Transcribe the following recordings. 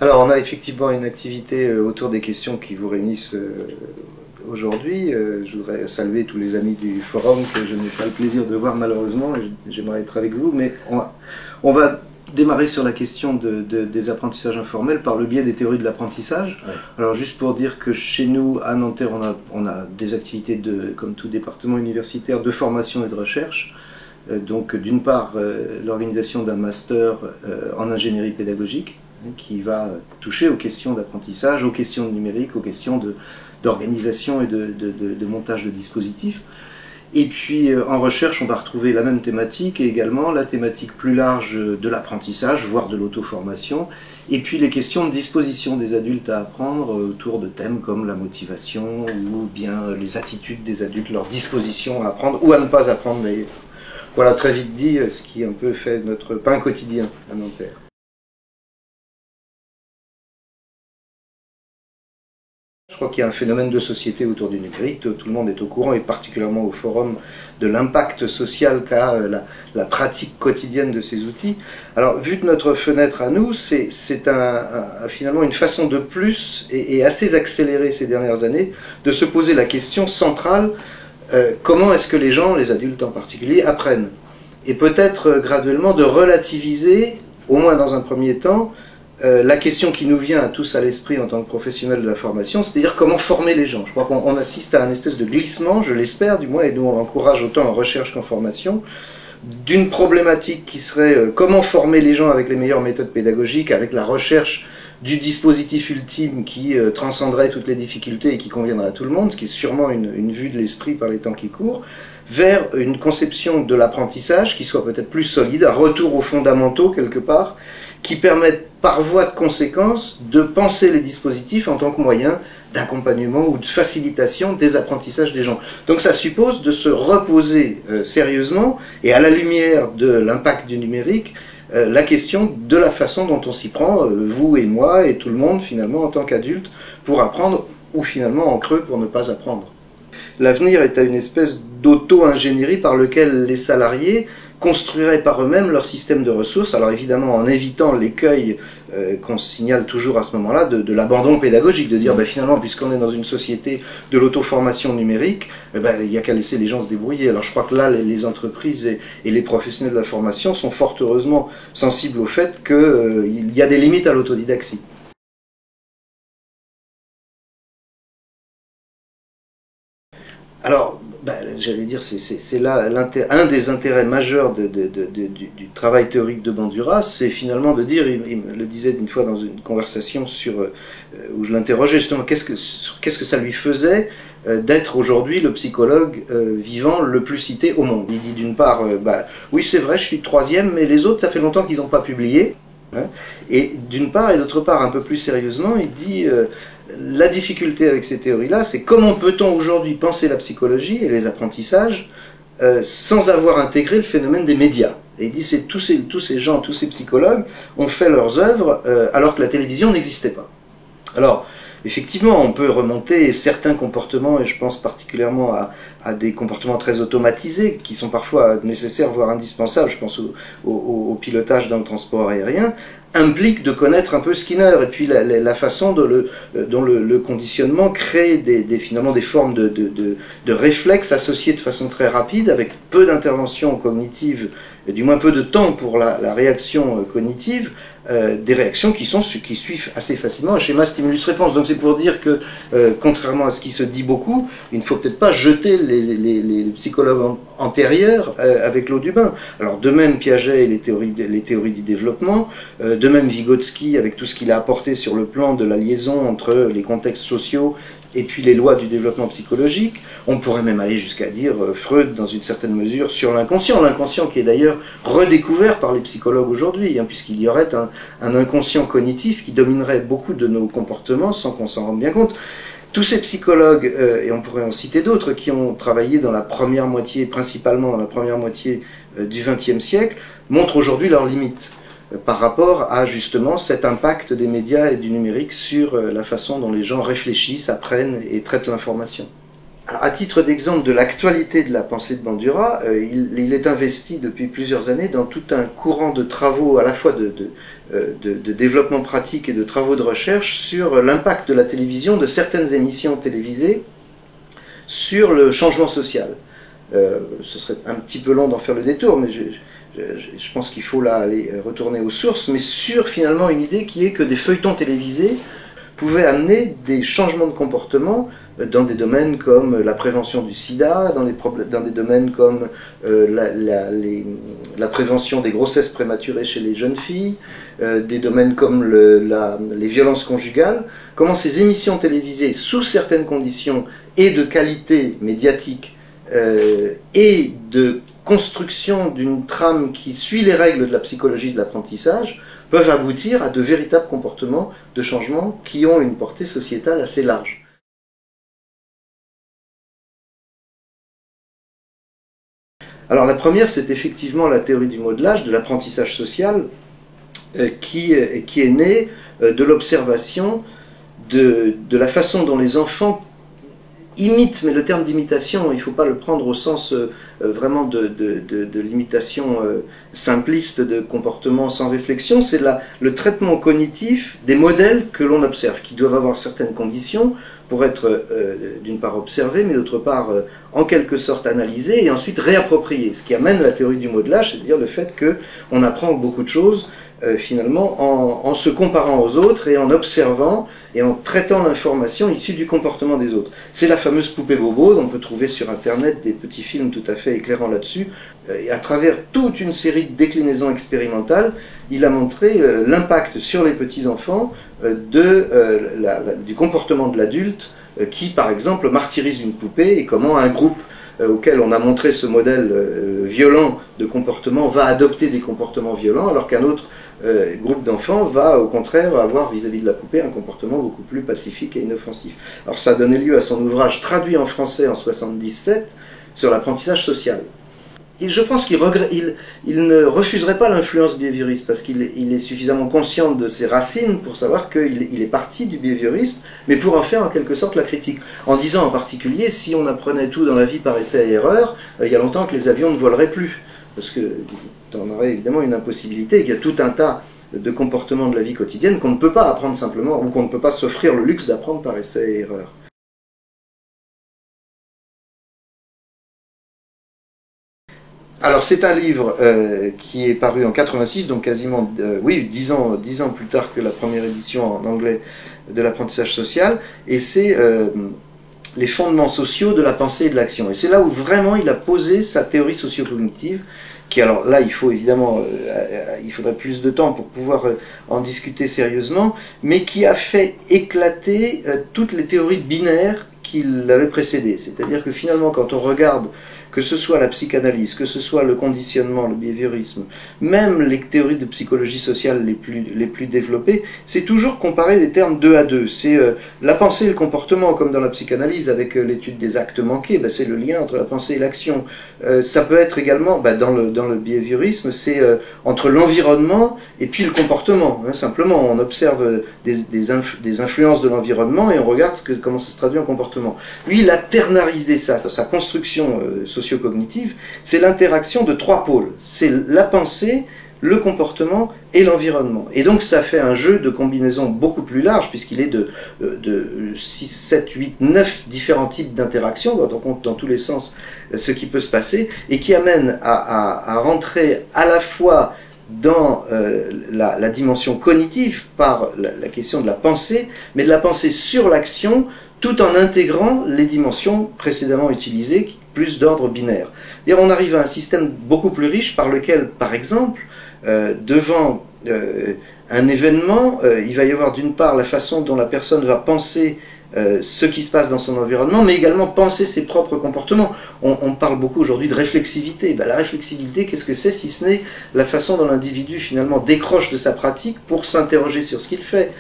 Alors, on a effectivement une activité autour des questions qui vous réunissent aujourd'hui. Je voudrais saluer tous les amis du forum que je n'ai pas le plaisir de voir malheureusement. J'aimerais être avec vous, mais on va démarrer sur la question des apprentissages informels par le biais des théories de l'apprentissage. Ouais. Alors, juste pour dire que chez nous, à Nanterre, on a des activités, comme tout département universitaire, de formation et de recherche. Donc, d'une part, l'organisation d'un master en ingénierie pédagogique, qui va toucher aux questions d'apprentissage, aux questions de numérique, aux questions d'organisation et de montage de dispositifs. Et puis en recherche, on va retrouver la même thématique et également la thématique plus large de l'apprentissage, voire de l'auto-formation, et puis les questions de disposition des adultes à apprendre autour de thèmes comme la motivation ou bien les attitudes des adultes, leur disposition à apprendre ou à ne pas apprendre d'ailleurs. Voilà très vite dit ce qui un peu fait notre pain quotidien à Nanterre. Je crois qu'il y a un phénomène de société autour du numérique, tout le monde est au courant, et particulièrement au forum, de l'impact social qu'a la pratique quotidienne de ces outils. Alors, vu de notre fenêtre à nous, c'est finalement une façon de plus, et assez accélérée ces dernières années, de se poser la question centrale, comment est-ce que les gens, les adultes en particulier, apprennent? Et peut-être graduellement de relativiser, au moins dans un premier temps, la question qui nous vient à tous à l'esprit en tant que professionnels de la formation, c'est-à-dire comment former les gens. Je crois qu'on assiste à un espèce de glissement, je l'espère du moins, et nous on l'encourage autant en recherche qu'en formation, d'une problématique qui serait comment former les gens avec les meilleures méthodes pédagogiques, avec la recherche du dispositif ultime qui transcenderait toutes les difficultés et qui conviendrait à tout le monde, ce qui est sûrement une vue de l'esprit par les temps qui courent, vers une conception de l'apprentissage qui soit peut-être plus solide, un retour aux fondamentaux quelque part, qui permettent par voie de conséquence de penser les dispositifs en tant que moyen d'accompagnement ou de facilitation des apprentissages des gens. Donc ça suppose de se reposer sérieusement et à la lumière de l'impact du numérique, la question de la façon dont on s'y prend, vous et moi et tout le monde finalement en tant qu'adulte, pour apprendre ou finalement en creux pour ne pas apprendre. L'avenir est à une espèce d'auto-ingénierie par lequel les salariés construiraient par eux-mêmes leur système de ressources, alors évidemment en évitant l'écueil qu'on signale toujours à ce moment-là de l'abandon pédagogique, de dire finalement puisqu'on est dans une société de l'auto-formation numérique, il n'y a qu'à laisser les gens se débrouiller. Alors je crois que là les entreprises et les professionnels de la formation sont fort heureusement sensibles au fait qu'il y a des limites à l'autodidaxie. Alors, j'allais dire, c'est là un des intérêts majeurs du travail théorique de Bandura, c'est finalement de dire, il me le disait une fois dans une conversation où je l'interrogeais justement, qu'est-ce que ça lui faisait d'être aujourd'hui le psychologue vivant le plus cité au monde. Il dit d'une part, oui c'est vrai, je suis le troisième, mais les autres, ça fait longtemps qu'ils n'ont pas publié. Et d'une part, et d'autre part, un peu plus sérieusement, il dit la difficulté avec ces théories-là, c'est comment peut-on aujourd'hui penser la psychologie et les apprentissages sans avoir intégré le phénomène des médias. Et il dit c'est tous ces gens, tous ces psychologues ont fait leurs œuvres alors que la télévision n'existait pas. Alors, effectivement, on peut remonter certains comportements, et je pense particulièrement à des comportements très automatisés, qui sont parfois nécessaires, voire indispensables, je pense au pilotage dans le transport aérien, implique de connaître un peu Skinner, et puis la façon dont le conditionnement crée finalement des formes de réflexes associés de façon très rapide, avec peu d'intervention cognitive, et du moins peu de temps pour la réaction cognitive, des réactions qui suivent assez facilement un schéma stimulus-réponse. Donc c'est pour dire que, contrairement à ce qui se dit beaucoup, il ne faut peut-être pas jeter les psychologues antérieurs avec l'eau du bain. Alors de même Piaget et les théories du développement, de même Vygotsky avec tout ce qu'il a apporté sur le plan de la liaison entre les contextes sociaux et puis les lois du développement psychologique. On pourrait même aller jusqu'à dire Freud dans une certaine mesure sur l'inconscient qui est d'ailleurs redécouvert par les psychologues aujourd'hui, puisqu'il y aurait un inconscient cognitif qui dominerait beaucoup de nos comportements sans qu'on s'en rende bien compte. Tous ces psychologues, et on pourrait en citer d'autres, qui ont travaillé dans la première moitié, principalement dans la première moitié du XXe siècle, montrent aujourd'hui leurs limites par rapport à justement cet impact des médias et du numérique sur la façon dont les gens réfléchissent, apprennent et traitent l'information. À titre d'exemple de l'actualité de la pensée de Bandura, il est investi depuis plusieurs années dans tout un courant de travaux à la fois de développement pratique et de travaux de recherche sur l'impact de la télévision, de certaines émissions télévisées, sur le changement social. Ce serait un petit peu long d'en faire le détour, mais je pense qu'il faut là aller retourner aux sources, mais sur finalement une idée qui est que des feuilletons télévisés pouvaient amener des changements de comportement dans des domaines comme la prévention du sida, dans des domaines comme la prévention des grossesses prématurées chez les jeunes filles, des domaines comme les violences conjugales, comment ces émissions télévisées, sous certaines conditions et de qualité médiatique et de construction d'une trame qui suit les règles de la psychologie de l'apprentissage, peuvent aboutir à de véritables comportements de changement qui ont une portée sociétale assez large. Alors la première, c'est effectivement la théorie du modelage, de l'apprentissage social, qui est née de l'observation de la façon dont les enfants imitent, mais le terme d'imitation, il ne faut pas le prendre au sens vraiment de l'imitation simpliste de comportement sans réflexion, c'est le traitement cognitif des modèles que l'on observe, qui doivent avoir certaines conditions pour être d'une part observés, mais d'autre part en quelque sorte analysés et ensuite réappropriés. Ce qui amène la théorie du modelage, c'est-à-dire le fait qu'on apprend beaucoup de choses finalement en se comparant aux autres et en observant et en traitant l'information issue du comportement des autres. C'est la fameuse poupée bobo, on peut trouver sur internet des petits films tout à fait éclairants là-dessus. Et à travers toute une série de déclinaisons expérimentales, il a montré l'impact sur les petits-enfants du comportement de l'adulte qui, par exemple, martyrise une poupée et comment un groupe auquel on a montré ce modèle violent de comportement va adopter des comportements violents, alors qu'un autre groupe d'enfants va au contraire avoir vis-à-vis de la poupée un comportement beaucoup plus pacifique et inoffensif. Alors ça a donné lieu à son ouvrage traduit en français en 1977 sur l'apprentissage social. Et je pense qu'il ne refuserait pas l'influence behavioriste parce qu'il est suffisamment conscient de ses racines pour savoir qu'il est parti du behaviorisme, mais pour en faire en quelque sorte la critique. En disant en particulier, si on apprenait tout dans la vie par essai et erreur, il y a longtemps que les avions ne voleraient plus. Parce que on aurait évidemment une impossibilité, qu'il y a tout un tas de comportements de la vie quotidienne qu'on ne peut pas apprendre simplement, ou qu'on ne peut pas s'offrir le luxe d'apprendre par essai et erreur. Alors c'est un livre qui est paru en 86, donc quasiment, oui, 10 ans plus tard que la première édition en anglais de l'apprentissage social, et c'est les fondements sociaux de la pensée et de l'action. Et c'est là où vraiment il a posé sa théorie socio-cognitive, qui alors là il faut évidemment, il faudrait plus de temps pour pouvoir en discuter sérieusement, mais qui a fait éclater toutes les théories binaires qui l'avaient précédé. C'est-à-dire que finalement quand on regarde que ce soit la psychanalyse, que ce soit le conditionnement, le behaviorisme, même les théories de psychologie sociale les plus développées, c'est toujours comparer des termes deux à deux. C'est la pensée et le comportement, comme dans la psychanalyse avec l'étude des actes manqués, c'est le lien entre la pensée et l'action. Ça peut être également, dans le behaviorisme, c'est entre l'environnement et puis le comportement. Simplement, on observe des influences de l'environnement et on regarde comment ça se traduit en comportement. Lui, il a ternarisé ça, sa construction socio-cognitive, c'est l'interaction de trois pôles. C'est la pensée, le comportement et l'environnement. Et donc ça fait un jeu de combinaison beaucoup plus large, puisqu'il est de 6, 7, 8, 9 différents types d'interactions, quand on compte dans tous les sens ce qui peut se passer, et qui amène à rentrer à la fois dans la dimension cognitive par la question de la pensée, mais de la pensée sur l'action, tout en intégrant les dimensions précédemment utilisées, plus d'ordre binaire. Et on arrive à un système beaucoup plus riche par lequel, par exemple, devant un événement, il va y avoir d'une part la façon dont la personne va penser ce qui se passe dans son environnement, mais également penser ses propres comportements. On parle beaucoup aujourd'hui de réflexivité. La réflexivité, qu'est-ce que c'est si ce n'est la façon dont l'individu finalement décroche de sa pratique pour s'interroger sur ce qu'il fait,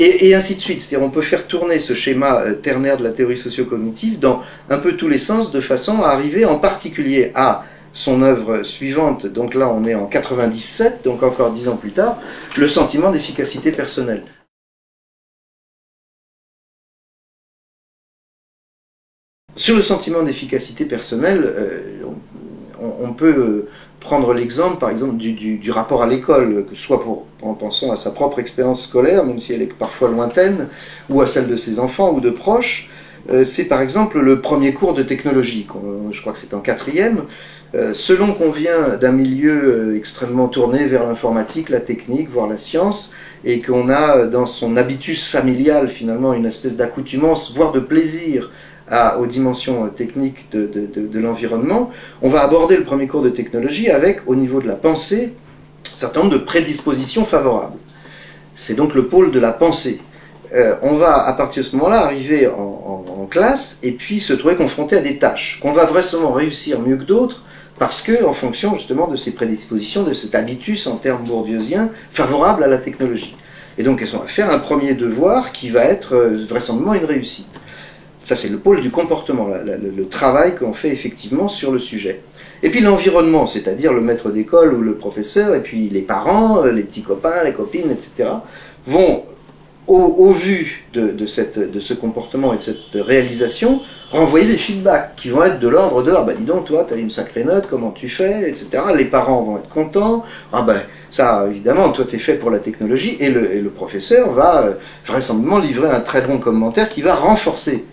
et ainsi de suite. C'est-à-dire on peut faire tourner ce schéma ternaire de la théorie socio-cognitive dans un peu tous les sens, de façon à arriver en particulier à son œuvre suivante, donc là on est en 97, donc encore 10 ans plus tard, le sentiment d'efficacité personnelle. Sur le sentiment d'efficacité personnelle, on peut prendre l'exemple, par exemple, du rapport à l'école, que ce soit en pensant à sa propre expérience scolaire, même si elle est parfois lointaine, ou à celle de ses enfants ou de proches. C'est par exemple le premier cours de technologie, je crois que c'est en 4e. Selon qu'on vient d'un milieu extrêmement tourné vers l'informatique, la technique, voire la science, et qu'on a dans son habitus familial finalement une espèce d'accoutumance, voire de plaisir aux dimensions techniques de l'environnement, on va aborder le premier cours de technologie avec, au niveau de la pensée, un certain nombre de prédispositions favorables. C'est donc le pôle de la pensée. On va, à partir de ce moment-là, arriver en classe et puis se trouver confronté à des tâches qu'on va vraisemblablement réussir mieux que d'autres parce que, en fonction justement de ces prédispositions, de cet habitus en termes bourdieusiens favorable à la technologie. Et donc, elles vont faire un premier devoir qui va être vraisemblablement une réussite. Ça, c'est le pôle du comportement, le travail qu'on fait effectivement sur le sujet. Et puis l'environnement, c'est-à-dire le maître d'école ou le professeur, et puis les parents, les petits copains, les copines, etc., vont, au vu de ce comportement et de cette réalisation, renvoyer des feedbacks qui vont être de l'ordre de « Ah ben dis donc, toi, tu as une sacrée note, comment tu fais ?» etc. Les parents vont être contents. « Ah ben ça, évidemment, toi, tu es fait pour la technologie. » Et le professeur va vraisemblablement livrer un très bon commentaire qui va renforcer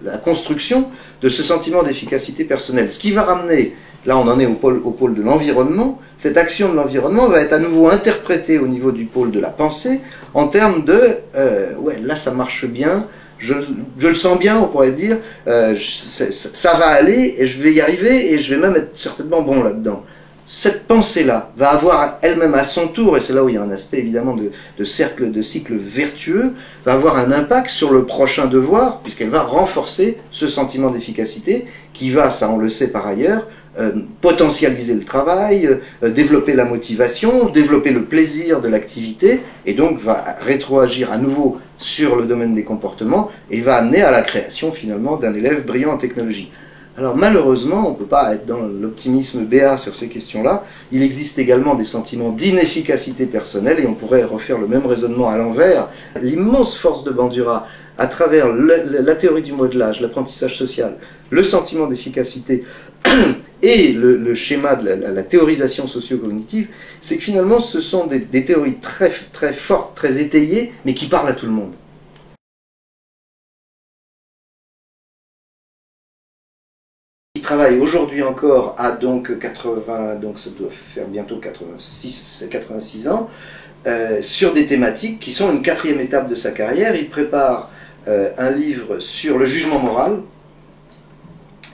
la construction de ce sentiment d'efficacité personnelle. Ce qui va ramener, là on en est au pôle de l'environnement, cette action de l'environnement va être à nouveau interprétée au niveau du pôle de la pensée en termes de ouais, là ça marche bien, je le sens bien, on pourrait dire, ça va aller et je vais y arriver et je vais même être certainement bon là-dedans. Cette pensée-là va avoir elle-même à son tour, et c'est là où il y a un aspect évidemment de cycle vertueux, va avoir un impact sur le prochain devoir, puisqu'elle va renforcer ce sentiment d'efficacité qui va, ça on le sait par ailleurs, potentialiser le travail, développer la motivation, développer le plaisir de l'activité, et donc va rétroagir à nouveau sur le domaine des comportements, et va amener à la création finalement d'un élève brillant en technologie. Alors malheureusement, on ne peut pas être dans l'optimisme béat sur ces questions-là. Il existe également des sentiments d'inefficacité personnelle, et on pourrait refaire le même raisonnement à l'envers. L'immense force de Bandura, à travers la théorie du modelage, l'apprentissage social, le sentiment d'efficacité et le schéma de la théorisation socio-cognitive, c'est que finalement ce sont des théories très, très fortes, très étayées, mais qui parlent à tout le monde. Il travaille aujourd'hui encore à donc 80, donc ça doit faire bientôt 86 ans, sur des thématiques qui sont une 4e étape de sa carrière. Il prépare un livre sur le jugement moral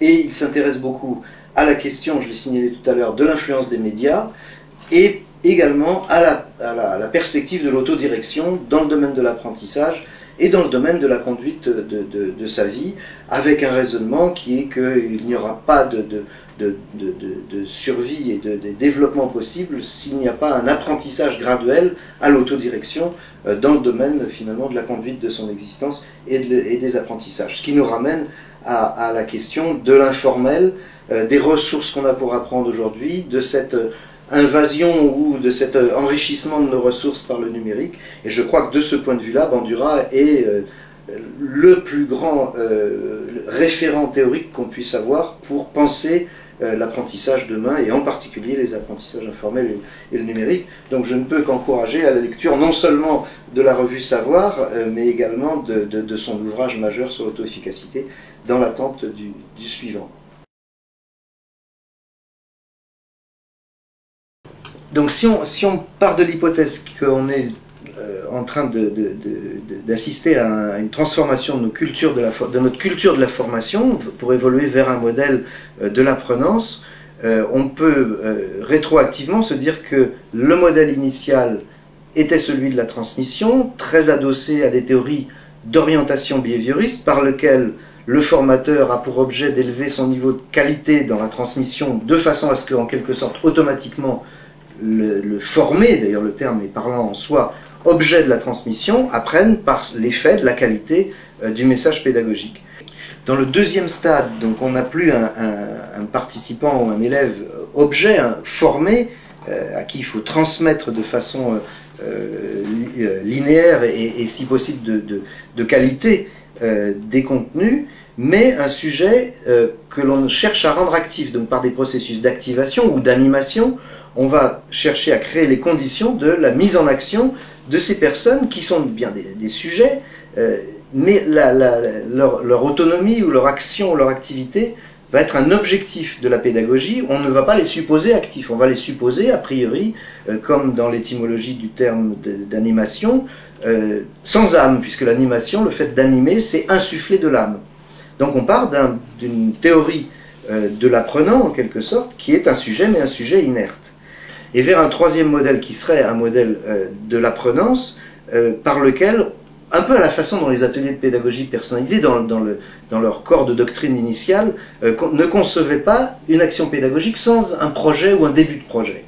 et il s'intéresse beaucoup à la question, je l'ai signalé tout à l'heure, de l'influence des médias et également à la perspective de l'autodirection dans le domaine de l'apprentissage et dans le domaine de la conduite de sa vie, avec un raisonnement qui est qu'il n'y aura pas de survie et de développement possible s'il n'y a pas un apprentissage graduel à l'autodirection dans le domaine finalement de la conduite de son existence et des apprentissages. Ce qui nous ramène à la question de l'informel, des ressources qu'on a pour apprendre aujourd'hui, de cette invasion ou de cet enrichissement de nos ressources par le numérique. Et je crois que de ce point de vue-là, Bandura est le plus grand référent théorique qu'on puisse avoir pour penser l'apprentissage demain, et en particulier les apprentissages informels et le numérique. Donc je ne peux qu'encourager à la lecture non seulement de la revue Savoir, mais également de son ouvrage majeur sur l'auto-efficacité, dans l'attente du suivant. Donc si on part de l'hypothèse qu'on est en train d'assister à une transformation de notre culture de la formation pour évoluer vers un modèle de l'apprenance, on peut rétroactivement se dire que le modèle initial était celui de la transmission, très adossé à des théories d'orientation behavioriste par lequel le formateur a pour objet d'élever son niveau de qualité dans la transmission de façon à ce qu'en quelque sorte automatiquement le formé, d'ailleurs le terme est parlant en soi, objet de la transmission, apprennent par l'effet de la qualité du message pédagogique. Dans le deuxième stade, donc on n'a plus un participant ou un élève objet, formé, à qui il faut transmettre de façon linéaire et si possible de qualité des contenus, mais un sujet que l'on cherche à rendre actif, donc par des processus d'activation ou d'animation. On va chercher à créer les conditions de la mise en action de ces personnes qui sont bien des sujets, mais leur autonomie ou leur action ou leur activité va être un objectif de la pédagogie. On ne va pas les supposer actifs, on va les supposer a priori, comme dans l'étymologie du terme d'animation, sans âme, puisque l'animation, le fait d'animer, c'est insuffler de l'âme. Donc on part d'une théorie de l'apprenant, en quelque sorte, qui est un sujet, mais un sujet inerte. Et vers un troisième modèle qui serait un modèle de l'apprenance, par lequel, un peu à la façon dont les ateliers de pédagogie personnalisée, dans leur corps de doctrine initiale, ne concevaient pas une action pédagogique sans un projet ou un début de projet.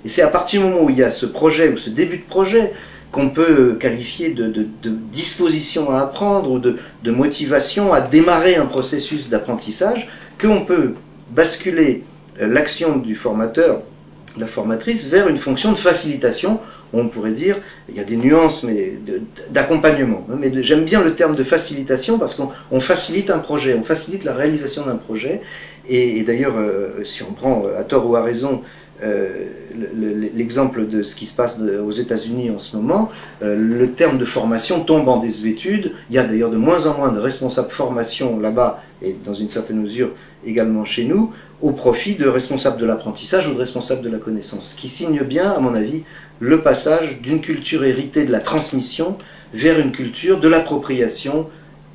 Et c'est à partir du moment où il y a ce projet ou ce début de projet qu'on peut qualifier de disposition à apprendre ou de motivation à démarrer un processus d'apprentissage, qu'on peut basculer l'action du formateur, la formatrice, vers une fonction de facilitation. On pourrait dire, il y a des nuances mais d'accompagnement. Mais j'aime bien le terme de facilitation parce qu'on facilite un projet, on facilite la réalisation d'un projet. Et d'ailleurs, si on prend à tort ou à raison l'exemple de ce qui se passe aux États-Unis en ce moment, le terme de formation tombe en désuétude. Il y a d'ailleurs de moins en moins de responsables formation là-bas et dans une certaine mesure également chez nous, au profit de responsables de l'apprentissage ou de responsables de la connaissance. Ce qui signe bien, à mon avis, le passage d'une culture héritée de la transmission vers une culture de l'appropriation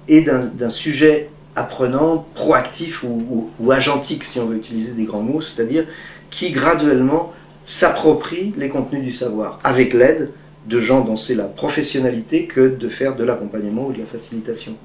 et d'un sujet apprenant, proactif ou agentique, si on veut utiliser des grands mots, c'est-à-dire qui graduellement s'approprie les contenus du savoir, avec l'aide de gens dont c'est la professionnalité que de faire de l'accompagnement ou de la facilitation.